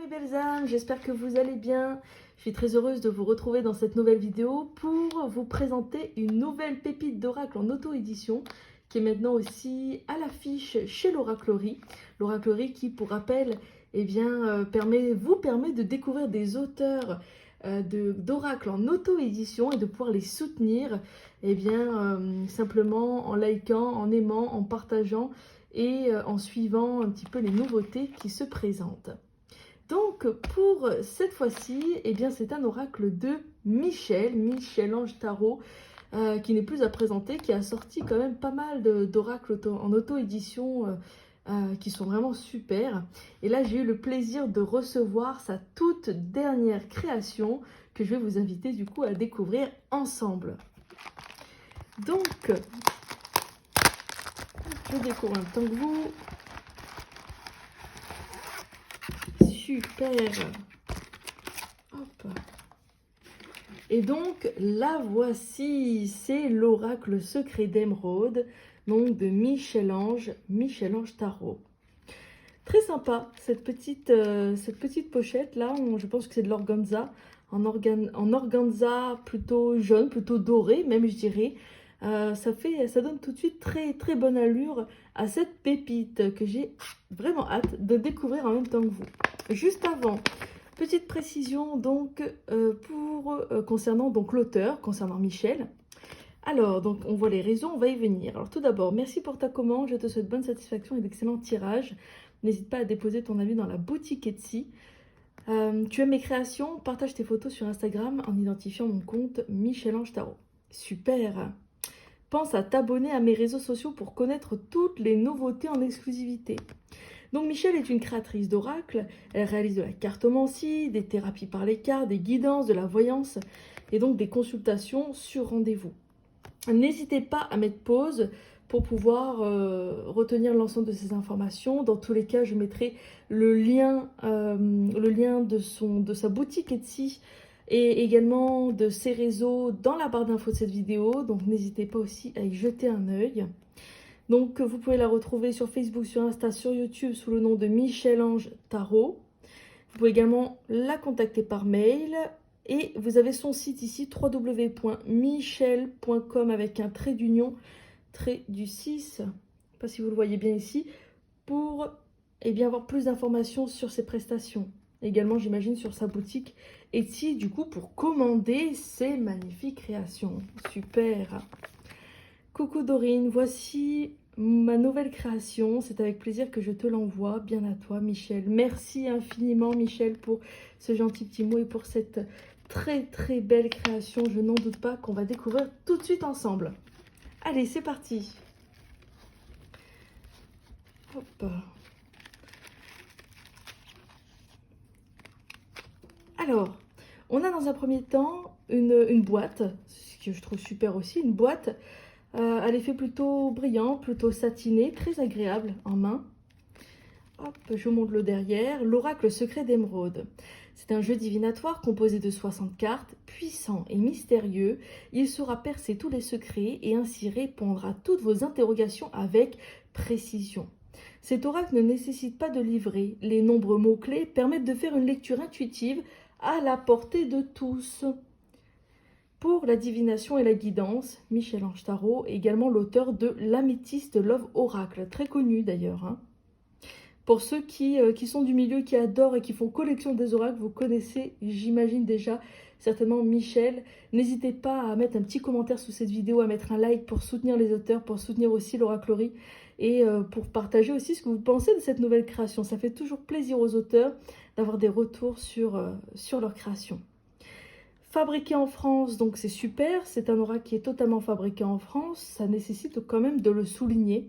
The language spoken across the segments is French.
mes belles âmes, j'espère que vous allez bien. Je suis très heureuse de vous retrouver dans cette nouvelle vidéo pour vous présenter une nouvelle pépite d'oracle en auto-édition qui est maintenant aussi à l'affiche chez l'Oraclerie. L'Oraclerie qui, pour rappel, vous permet de découvrir des auteurs d'oracle en auto-édition et de pouvoir les soutenir simplement en likant, en aimant, en partageant et en suivant un petit peu les nouveautés qui se présentent. Donc pour cette fois-ci, c'est un oracle de Michel-Ange Tarot, qui n'est plus à présenter, qui a sorti quand même pas mal d'oracles en auto-édition qui sont vraiment super. Et là, j'ai eu le plaisir de recevoir sa toute dernière création que je vais vous inviter du coup à découvrir ensemble. Donc, je découvre en même temps que vous. Super. Hop. Et donc, la voici. C'est l'oracle secret d'émeraude, donc de Michel-Ange Tarot. Très sympa, cette petite pochette là. Je pense que c'est de l'organza. En organza plutôt jaune, plutôt doré, même je dirais. Ça donne tout de suite très très bonne allure à cette pépite que j'ai vraiment hâte de découvrir en même temps que vous. Juste avant, petite précision donc concernant donc l'auteur, concernant Michel. Alors, donc on voit les raisons, on va y venir. Alors tout d'abord, merci pour ta commande, je te souhaite bonne satisfaction et d'excellents tirages. N'hésite pas à déposer ton avis dans la boutique Etsy. Tu aimes mes créations? Partage tes photos sur Instagram en identifiant mon compte Michel-Ange Tarot. Super! Pense à t'abonner à mes réseaux sociaux pour connaître toutes les nouveautés en exclusivité. Donc Michel est une créatrice d'oracle, elle réalise de la cartomancie, des thérapies par les cartes, des guidances, de la voyance et donc des consultations sur rendez-vous. N'hésitez pas à mettre pause pour pouvoir retenir l'ensemble de ces informations. Dans tous les cas, je mettrai le lien de sa boutique Etsy et également de ses réseaux dans la barre d'infos de cette vidéo. Donc n'hésitez pas aussi à y jeter un œil. Donc vous pouvez la retrouver sur Facebook, sur Insta, sur YouTube sous le nom de Michel-Ange Tarot. Vous pouvez également la contacter par mail. Et vous avez son site ici, www.michel.com avec un trait d'union, trait du 6, je ne sais pas si vous le voyez bien ici, pour avoir plus d'informations sur ses prestations. Également, j'imagine, sur sa boutique Etsy, du coup, pour commander ces magnifiques créations. Super. Coucou Dorine, voici ma nouvelle création. C'est avec plaisir que je te l'envoie. Bien à toi, Michel. Merci infiniment, Michel, pour ce gentil petit mot et pour cette très très belle création. Je n'en doute pas qu'on va découvrir tout de suite ensemble. Allez, c'est parti. Hop. Alors, on a dans un premier temps une boîte, ce que je trouve super aussi, une boîte à l'effet plutôt brillant, plutôt satiné, très agréable en main. Hop, je vous montre le derrière. L'oracle secret d'émeraude. C'est un jeu divinatoire composé de 60 cartes, puissant et mystérieux. Il saura percer tous les secrets et ainsi répondre à toutes vos interrogations avec précision. Cet oracle ne nécessite pas de livret. Les nombreux mots-clés permettent de faire une lecture intuitive à la portée de tous. Pour la divination et la guidance, Michel-Ange Tarot est également l'auteur de l'Améthyste Love Oracle, très connu d'ailleurs. Pour ceux qui sont du milieu, qui adorent et qui font collection des oracles, vous connaissez, j'imagine déjà, certainement Michel. N'hésitez pas à mettre un petit commentaire sous cette vidéo, à mettre un like pour soutenir les auteurs, pour soutenir aussi l'oraclerie et pour partager aussi ce que vous pensez de cette nouvelle création. Ça fait toujours plaisir aux auteurs d'avoir des retours sur leur création. Fabriqué en France, donc c'est super. C'est un oracle qui est totalement fabriqué en France. Ça nécessite quand même de le souligner.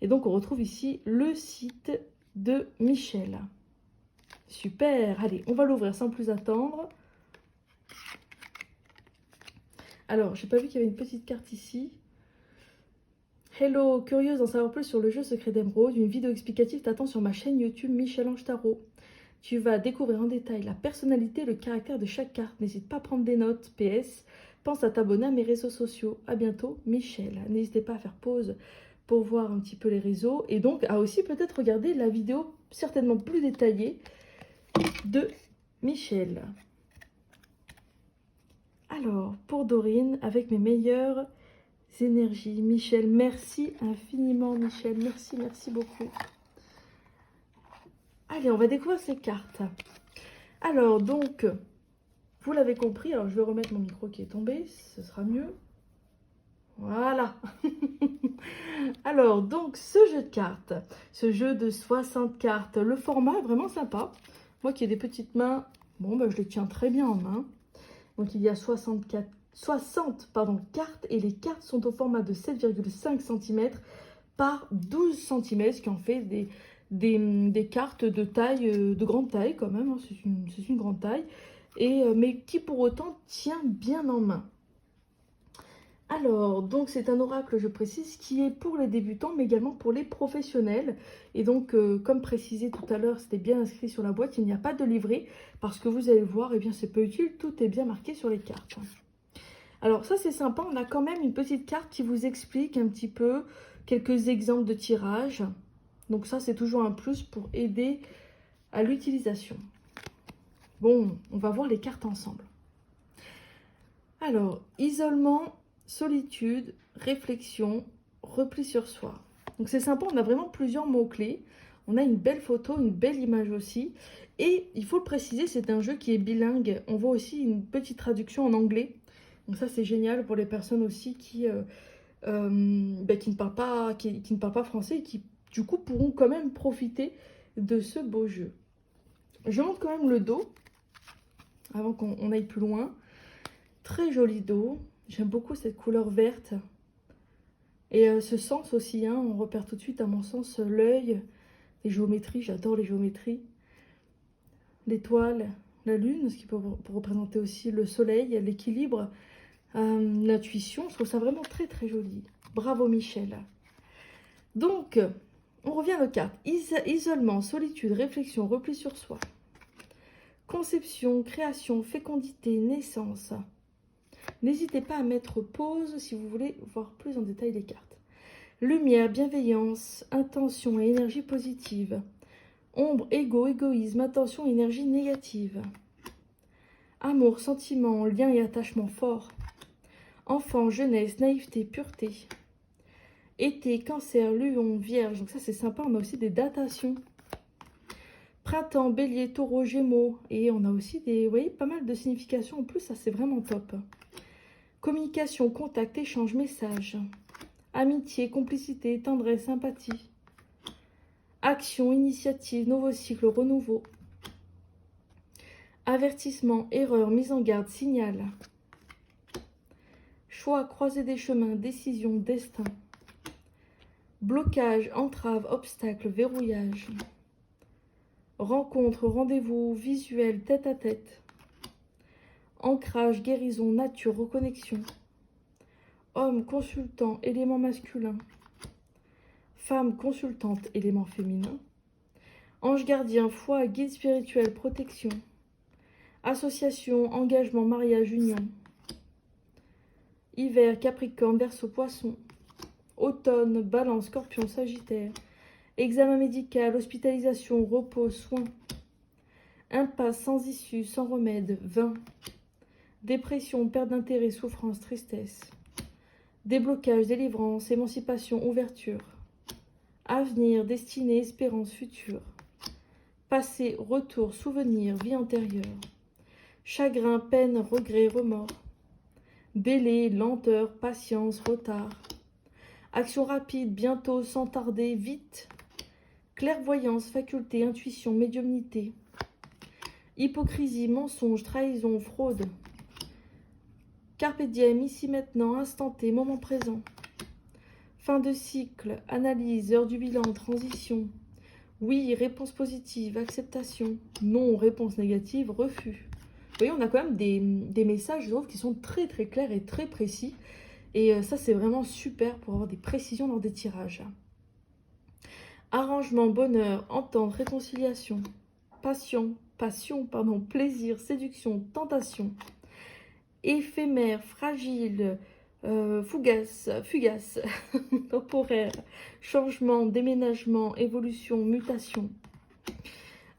Et donc on retrouve ici le site de Michel. Super, allez, on va l'ouvrir sans plus attendre. Alors, j'ai pas vu qu'il y avait une petite carte ici. Hello, curieuse d'en savoir plus sur le jeu secret d'émeraude, une vidéo explicative t'attend sur ma chaîne YouTube Michel-Ange Tarot. Tu vas découvrir en détail la personnalité et le caractère de chaque carte. N'hésite pas à prendre des notes. PS, pense à t'abonner à mes réseaux sociaux. À bientôt, Michel. N'hésitez pas à faire pause pour voir un petit peu les réseaux et donc à aussi peut-être regarder la vidéo certainement plus détaillée de Michel. Alors, pour Dorine, avec mes meilleures énergies. Michel, merci infiniment, Michel. Merci, merci beaucoup. Allez, on va découvrir ces cartes. Alors, donc, vous l'avez compris. Alors, je vais remettre mon micro qui est tombé. Ce sera mieux. Voilà. Alors, donc, ce jeu de cartes, ce jeu de 60 cartes, le format est vraiment sympa. Moi qui ai des petites mains, bon, ben, je les tiens très bien en main. Donc, il y a 60 cartes et les cartes sont au format de 7,5 cm par 12 cm, ce qui en fait des cartes de taille, de grande taille quand même, hein, c'est une grande taille, mais qui pour autant tient bien en main. Alors, donc c'est un oracle, je précise, qui est pour les débutants, mais également pour les professionnels. Et donc, comme précisé tout à l'heure, c'était bien inscrit sur la boîte, il n'y a pas de livret, parce que vous allez le voir, eh bien c'est peu utile, tout est bien marqué sur les cartes. Alors ça c'est sympa, on a quand même une petite carte qui vous explique un petit peu quelques exemples de tirage. Donc ça c'est toujours un plus pour aider à l'utilisation. Bon, on va voir les cartes ensemble. Alors, isolement, solitude, réflexion, repli sur soi. Donc c'est sympa, on a vraiment plusieurs mots-clés. On a une belle photo, une belle image aussi. Et il faut le préciser, c'est un jeu qui est bilingue. On voit aussi une petite traduction en anglais. Donc ça c'est génial pour les personnes aussi qui ne parlent pas français et qui du coup pourront quand même profiter de ce beau jeu. Je montre quand même le dos avant qu'on aille plus loin. Très joli dos. J'aime beaucoup cette couleur verte. Et ce sens aussi, hein, on repère tout de suite à mon sens l'œil, les géométries, j'adore les géométries. L'étoile, la lune, ce qui peut représenter aussi le soleil, l'équilibre, l'intuition. Je trouve ça vraiment très très joli. Bravo Michel. Donc, on revient à nos cartes. Isolement, solitude, réflexion, repli sur soi. Conception, création, fécondité, naissance. N'hésitez pas à mettre pause si vous voulez voir plus en détail les cartes. Lumière, bienveillance, intention et énergie positive. Ombre, égoïsme, attention, énergie négative. Amour, sentiment, lien et attachement fort. Enfant, jeunesse, naïveté, pureté. Été, cancer, lion, vierge. Donc ça c'est sympa, on a aussi des datations. Printemps, bélier, taureau, gémeaux. Et on a aussi des, vous voyez, pas mal de significations en plus, ça c'est vraiment top. Communication, contact, échange, message. Amitié, complicité, tendresse, sympathie. Action, initiative, nouveau cycle, renouveau. Avertissement, erreur, mise en garde, signal. Choix, croisée des chemins, décision, destin. Blocage, entrave, obstacle, verrouillage. Rencontre, rendez-vous, visuel, tête à tête. Ancrage, guérison, nature, reconnexion. Homme, consultant, élément masculin. Femme, consultante, élément féminin. Ange gardien, foi, guide spirituel, protection. Association, engagement, mariage, union. Hiver, Capricorne, Verseau, Poisson. Automne, Balance, Scorpion, Sagittaire. Examen médical, hospitalisation, repos, soins. Impasse, sans issue, sans remède, vin. Dépression, perte d'intérêt, souffrance, tristesse. Déblocage, délivrance, émancipation, ouverture. Avenir, destinée, espérance, futur. Passé, retour, souvenir, vie antérieure. Chagrin, peine, regret, remords. Délai, lenteur, patience, retard. Action rapide, bientôt, sans tarder, vite. Clairvoyance, faculté, intuition, médiumnité. Hypocrisie, mensonge, trahison, fraude. Carpe diem, ici maintenant, instant T, moment présent. Fin de cycle, analyse, heure du bilan, transition. Oui, réponse positive, acceptation. Non, réponse négative, refus. Vous voyez, on a quand même des messages, je trouve, qui sont très très clairs et très précis. Et ça, c'est vraiment super pour avoir des précisions lors des tirages. Arrangement, bonheur, entente, réconciliation. Passion, plaisir, séduction, tentation. Éphémère, fragile, fugace, temporaire, changement, déménagement, évolution, mutation.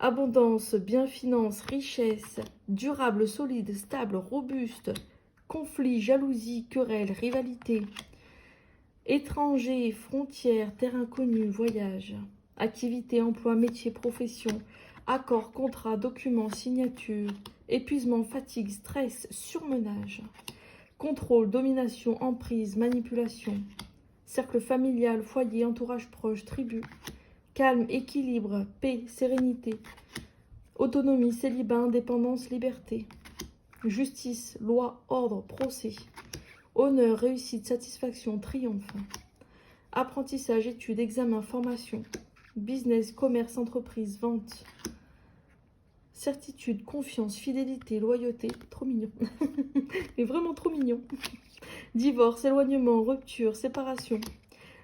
Abondance, bienfinance, richesse, durable, solide, stable, robuste, conflit, jalousie, querelle, rivalité, étranger, frontières, terre inconnue, voyage, activité, emploi, métier, profession, accord, contrat, document, signature, épuisement, fatigue, stress, surmenage, contrôle, domination, emprise, manipulation, cercle familial, foyer, entourage proche, tribu, calme, équilibre, paix, sérénité, autonomie, célibat, indépendance, liberté, justice, loi, ordre, procès, honneur, réussite, satisfaction, triomphe, apprentissage, études, examen, formation, business, commerce, entreprise, vente, certitude, confiance, fidélité, loyauté, trop mignon, mais vraiment trop mignon, divorce, éloignement, rupture, séparation,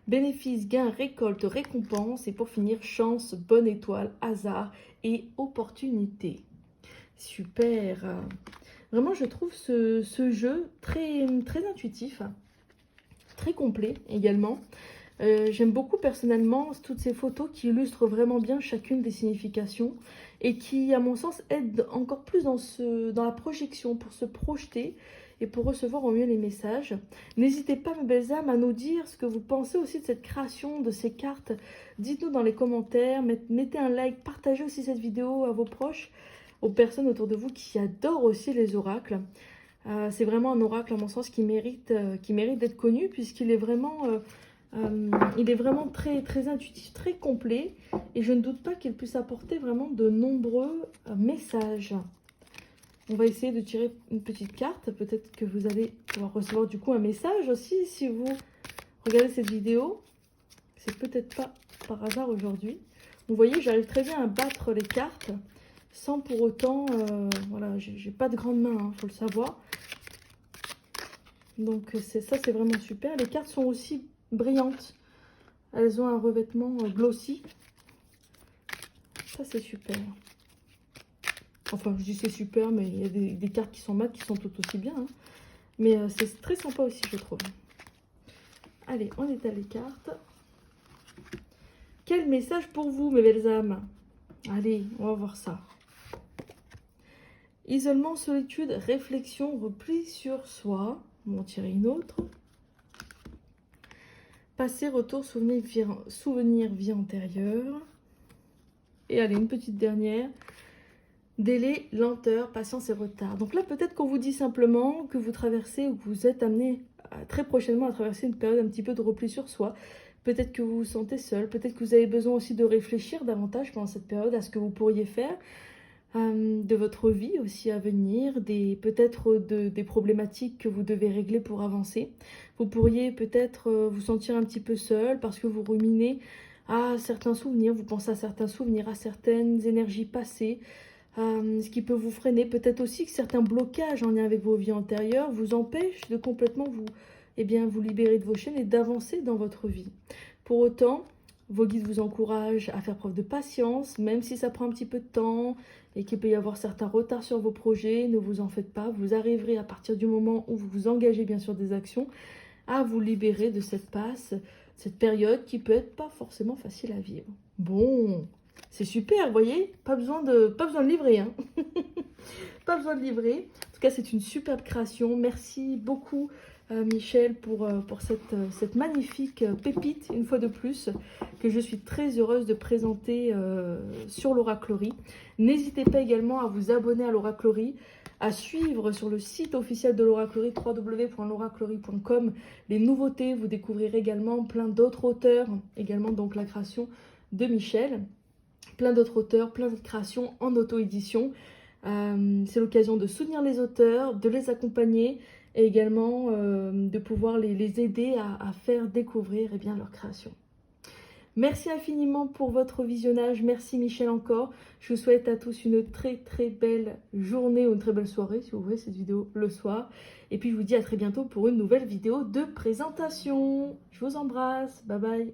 bénéfice, gain, récolte, récompense, et pour finir, chance, bonne étoile, hasard et opportunité. Super. Vraiment, je trouve ce jeu très, très intuitif, très complet également. J'aime beaucoup personnellement toutes ces photos qui illustrent vraiment bien chacune des significations et qui, à mon sens, aident encore plus dans la projection pour se projeter et pour recevoir au mieux les messages. N'hésitez pas, mes belles âmes, à nous dire ce que vous pensez aussi de cette création, de ces cartes. Dites-nous dans les commentaires, mettez un like, partagez aussi cette vidéo à vos proches, aux personnes autour de vous qui adorent aussi les oracles. C'est vraiment un oracle, à mon sens, qui mérite d'être connu, puisqu'il est vraiment... il est vraiment très, très intuitif, très complet, et je ne doute pas qu'il puisse apporter vraiment de nombreux messages. On va essayer de tirer une petite carte, peut-être que vous allez pouvoir recevoir du coup un message aussi si vous regardez cette vidéo. C'est peut-être pas par hasard aujourd'hui. Vous voyez, j'arrive très bien à battre les cartes sans pour autant, voilà, j'ai pas de grande main, hein, faut le savoir. Donc ça, c'est vraiment super. Les cartes sont aussi brillantes. Elles ont un revêtement glossy. Ça, c'est super. Enfin, je dis c'est super, mais il y a des cartes qui sont mates qui sont tout aussi bien. Hein. Mais c'est très sympa aussi, je trouve. Allez, on étale les cartes. Quel message pour vous, mes belles âmes? Allez, on va voir ça. Isolement, solitude, réflexion, repli sur soi. On va en tirer une autre. Passé, retour, souvenir, vie antérieure. Et allez, une petite dernière. Délai, lenteur, patience et retard. Donc là, peut-être qu'on vous dit simplement que vous traversez ou que vous êtes amené très prochainement à traverser une période un petit peu de repli sur soi. Peut-être que vous vous sentez seul. Peut-être que vous avez besoin aussi de réfléchir davantage pendant cette période à ce que vous pourriez faire de votre vie aussi à venir, peut-être des problématiques que vous devez régler pour avancer. Vous pourriez peut-être vous sentir un petit peu seul parce que vous ruminez à certains souvenirs, vous pensez à certains souvenirs, à certaines énergies passées, ce qui peut vous freiner. Peut-être aussi que certains blocages en lien avec vos vies antérieures vous empêchent de complètement vous libérer de vos chaînes et d'avancer dans votre vie. Pour autant, vos guides vous encouragent à faire preuve de patience, même si ça prend un petit peu de temps et qu'il peut y avoir certains retards sur vos projets. Ne vous en faites pas, vous arriverez à partir du moment où vous vous engagez bien sûr des actions à vous libérer de cette période qui peut être pas forcément facile à vivre. Bon, c'est super, vous voyez, pas besoin de livrer, hein. Pas besoin de livrer. En tout cas, c'est une superbe création. Merci beaucoup Michel pour cette magnifique pépite, une fois de plus, que je suis très heureuse de présenter sur l'oraclerie. N'hésitez pas également à vous abonner à l'oraclerie, à suivre sur le site officiel de l'oraclerie, www.l'oraclerie.com, les nouveautés. Vous découvrirez également plein d'autres auteurs, également donc la création de Michel, plein d'autres auteurs, plein d'autres créations en auto-édition. C'est l'occasion de soutenir les auteurs, de les accompagner et également de pouvoir les aider à faire découvrir leur création. Merci infiniment pour votre visionnage. Merci Michel encore. Je vous souhaite à tous une très très belle journée ou une très belle soirée si vous voyez cette vidéo le soir. Et puis je vous dis à très bientôt pour une nouvelle vidéo de présentation. Je vous embrasse. Bye bye.